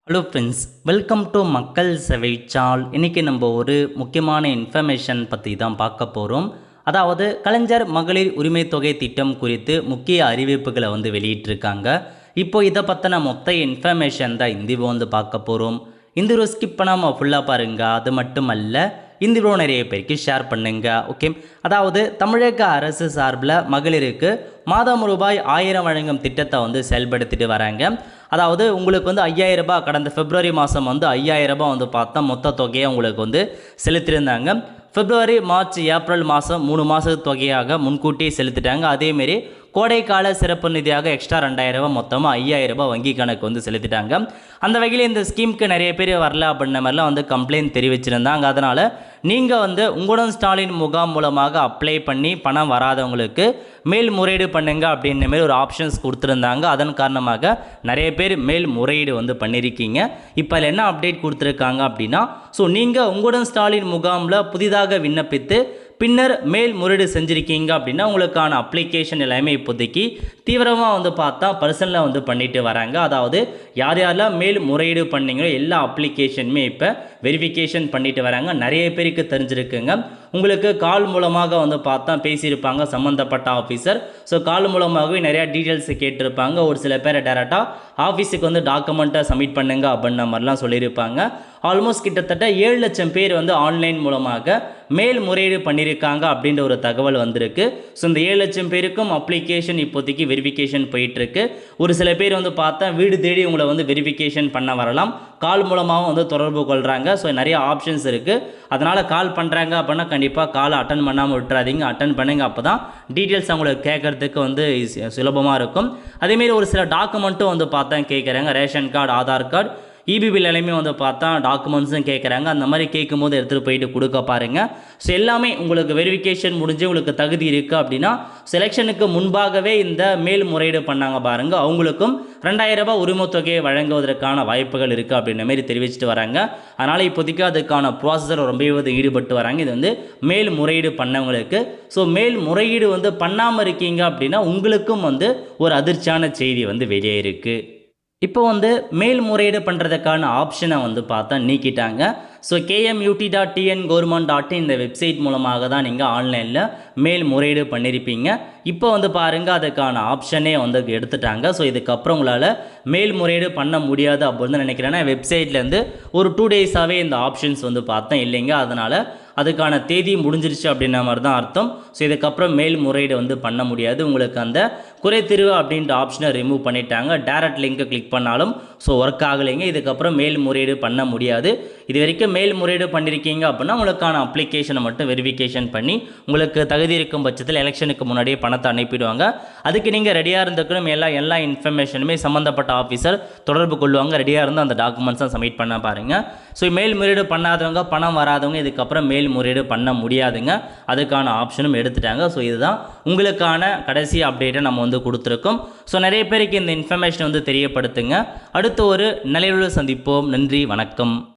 Hello friends, welcome to மக்கள் சேவை சால். இன்றைக்கி நம்ம ஒரு முக்கியமான இன்ஃபர்மேஷன் பற்றி தான் பார்க்க போகிறோம். அதாவது கலைஞர் மகளிர் உரிமை தொகை திட்டம் குறித்து முக்கிய அறிவிப்புகளை வெளியிட்டிருக்காங்க. இப்போ இதை பற்றின மொத்த இன்ஃபர்மேஷன் தான் இந்த வந்து பார்க்க போகிறோம். இந்த ஒரு ஸ்கிப் பண்ணாமல் ஃபுல்லாக பாருங்கள். அது மட்டும் அல்ல, இந்த வீடியோ நிறைய பேருக்கு ஷேர் பண்ணுங்க. ஓகே, அதாவது தமிழக அரசு சார்பில் மகளிருக்கு மாதம் ரூபாய் 1000 வழங்கும் திட்டத்தை செயல்படுத்திட்டு வராங்க. அதாவது உங்களுக்கு 5000 ரூபாய் கடந்த பிப்ரவரி மாதம் 5000 ரூபாய் பார்த்தா மொத்த தொகையை உங்களுக்கு செலுத்தியிருந்தாங்க. பிப்ரவரி, மார்ச், ஏப்ரல் மாதம் 3 மாத தொகையாக முன்கூட்டியே செலுத்திட்டாங்க. அதேமாரி கோடைக்கால சிறப்பு நிதியாக எக்ஸ்ட்ரா 2000 ரூபாய் மொத்தமாக 5000 ரூபாய் வங்கி கணக்கு செலுத்திட்டாங்க. அந்த வகையில் இந்த ஸ்கீமுக்கு நிறைய பேர் வரல அப்படின்ற மாதிரிலாம் கம்ப்ளைண்ட் தெரிவிச்சிருந்தாங்க. அதனால் நீங்கள் உங்களுடன் ஸ்டாலின் முகாம் மூலமாக அப்ளை பண்ணி பணம் வராதவங்களுக்கு மேல்முறையீடு பண்ணுங்க அப்படின்ற மாதிரி ஒரு ஆப்ஷன்ஸ் கொடுத்துருந்தாங்க. அதன் காரணமாக நிறைய பேர் மேல்முறையீடு பண்ணியிருக்கீங்க. இப்போ அதில் என்ன அப்டேட் கொடுத்துருக்காங்க அப்படின்னா, ஸோ நீங்கள் உங்களுடன் ஸ்டாலின் முகாமில் புதிதாக விண்ணப்பித்து பின்னர் மேல்முறையீடு செஞ்சுருக்கீங்க அப்படின்னா உங்களுக்கான அப்ளிகேஷன் எல்லாமே இப்போதைக்கு தீவிரமாக பார்த்தா பர்சனலாக பண்ணிட்டு வராங்க. அதாவது யார் யாரெல்லாம் மேல்முறையீடு பண்ணீங்களோ எல்லா அப்ளிகேஷனுமே இப்போ வெரிஃபிகேஷன் பண்ணிட்டு வராங்க. நிறைய பேருக்கு தெரிஞ்சிருக்குங்க. உங்களுக்கு கால் மூலமாக பார்த்தா பேசியிருப்பாங்க சம்மந்தப்பட்ட ஆஃபீஸர். ஸோ கால் மூலமாகவே நிறையா டீட்டெயில்ஸ் கேட்டிருப்பாங்க. ஒரு சில பேரை டேரெக்டாக ஆஃபீஸுக்கு டாக்குமெண்ட்டை சப்மிட் பண்ணுங்க அப்படின்ற மாதிரிலாம் சொல்லியிருப்பாங்க. ஆல்மோஸ்ட் கிட்டத்தட்ட 7 லட்சம் பேர் ஆன்லைன் மூலமாக மேல்முறையீடு பண்ணியிருக்காங்க அப்படின்ற ஒரு தகவல் வந்திருக்கு. ஸோ இந்த 7 லட்சம் பேருக்கும் அப்ளிகேஷன் இப்போதைக்கு வெரிஃபிகேஷன் போயிட்டுருக்கு. ஒரு சில பேர் பார்த்தா வீடு தேடி உங்களை வெரிஃபிகேஷன் பண்ண வரலாம். கால் மூலமாகவும் தொடர்பு கொள்கிறாங்க. ஸோ நிறைய ஆப்ஷன்ஸ் இருக்குது. அதனால் கால் பண்ணுறாங்க அப்படின்னா கண்டிப்பாக காலை அட்டன் பண்ணாமல் விட்டுறாதீங்க. அட்டன் பண்ணுங்க. அப்போ தான் டீட்டெயில்ஸ் அவங்களுக்கு கேட்குறதுக்கு சுலபமாக இருக்கும். அதேமாரி ஒரு சில டாக்குமெண்ட்டும் பார்த்தா கேட்குறாங்க. Ration card, Aadhaar card, EB bill எல்லாமே பார்த்தா டாக்குமெண்ட்ஸும் கேட்குறாங்க. அந்த மாதிரி கேட்கும்போது எடுத்துகிட்டு போயிட்டு கொடுக்க பாருங்கள். ஸோ எல்லாமே உங்களுக்கு வெரிஃபிகேஷன் முடிஞ்சு உங்களுக்கு தகுதி இருக்குது அப்படின்னா செலெக்ஷனுக்கு முன்பாகவே இந்த மேல்முறையீடு பண்ணாங்க பாருங்கள், அவங்களுக்கும் 2000 ரூபாய் உரிமை தொகையை வழங்குவதற்கான வாய்ப்புகள் இருக்குது அப்படின்ற மாதிரி தெரிவிச்சுட்டு வராங்க. அதனால் இப்போதைக்கு அதுக்கான ப்ராசஸர் ரொம்பவே ஈடுபட்டு வராங்க. இது மேல்முறையீடு பண்ணவங்களுக்கு. ஸோ மேல்முறையீடு பண்ணாமல் இருக்கீங்க அப்படின்னா உங்களுக்கும் ஒரு அதிர்ச்சியான செய்தி வெளியே இருக்குது. இப்போ மேல்முறையீடு பண்ணுறதுக்கான ஆப்ஷனை பார்த்தா நீக்கிட்டாங்க. ஸோ kmut.tn government.in இந்த வெப்சைட் மூலமாக தான் நீங்கள் ஆன்லைனில் மேல்முறையீடு பண்ணியிருப்பீங்க. இப்போ பாருங்கள், அதுக்கான ஆப்ஷனே எடுத்துட்டாங்க. ஸோ இதுக்கப்புறம் உங்களால் மேல்முறையீடு பண்ண முடியாது அப்படின்னு நினைக்கிறேன்னா வெப்சைட்லேருந்து ஒரு 2 டேஸாகவே இந்த ஆப்ஷன்ஸ் பார்த்தா இல்லைங்க. அதனால் அதுக்கான தேதி முடிஞ்சிருச்சு அப்படின்ற மாதிரி தான் அர்த்தம். ஸோ இதுக்கப்புறம் மேல்முறையீடு பண்ண முடியாது. உங்களுக்கு அந்த குறைதீர்வு அப்படின்ற ஆப்ஷனை ரிமூவ் பண்ணிட்டாங்க. டேரக்ட் லிங்கை கிளிக் பண்ணாலும் ஒர்க் ஆகலைங்க. இதுக்கப்புறம் மேல்முறையீடு பண்ண முடியாது. இது வரைக்கும் மேல்முறையீடு பண்ணியிருக்கீங்க அப்படின்னா உங்களுக்கான அப்ளிகேஷனை மட்டும் வெரிஃபிகேஷன் பண்ணி உங்களுக்கு தகுதி இருக்கும் பட்சத்தில் எலெக்ஷனுக்கு முன்னாடியே பணத்தை அனுப்பிடுவாங்க. அதுக்கு நீங்கள் ரெடியாக இருந்துக்கணும். எல்லா இன்ஃபர்மேஷனுமே சம்மந்தப்பட்ட ஆஃபீஸர் தொடர்பு கொள்வாங்க. ரெடியாக இருந்து அந்த டாக்குமெண்ட்ஸை சப்மிட் பண்ண பாருங்கள். ஸோ மேல்முறையீடு பண்ணாதவங்க, பணம் வராதவங்க இதுக்கப்புறம் மேல்முறையீடு பண்ண முடியாதுங்க. அதுக்கான ஆப்ஷனும் எடுத்துட்டாங்க. ஸோ இதுதான் உங்களுக்கான கடைசி அப்டேட்டை நம்ம கொடுத்துருக்கோம். ஸோ நிறைய பேருக்கு இந்த இன்ஃபர்மேஷன் தெரியப்படுத்துங்க. அடுத்து ஒரு நிலையுள்ள சந்திப்போம். நன்றி, வணக்கம்.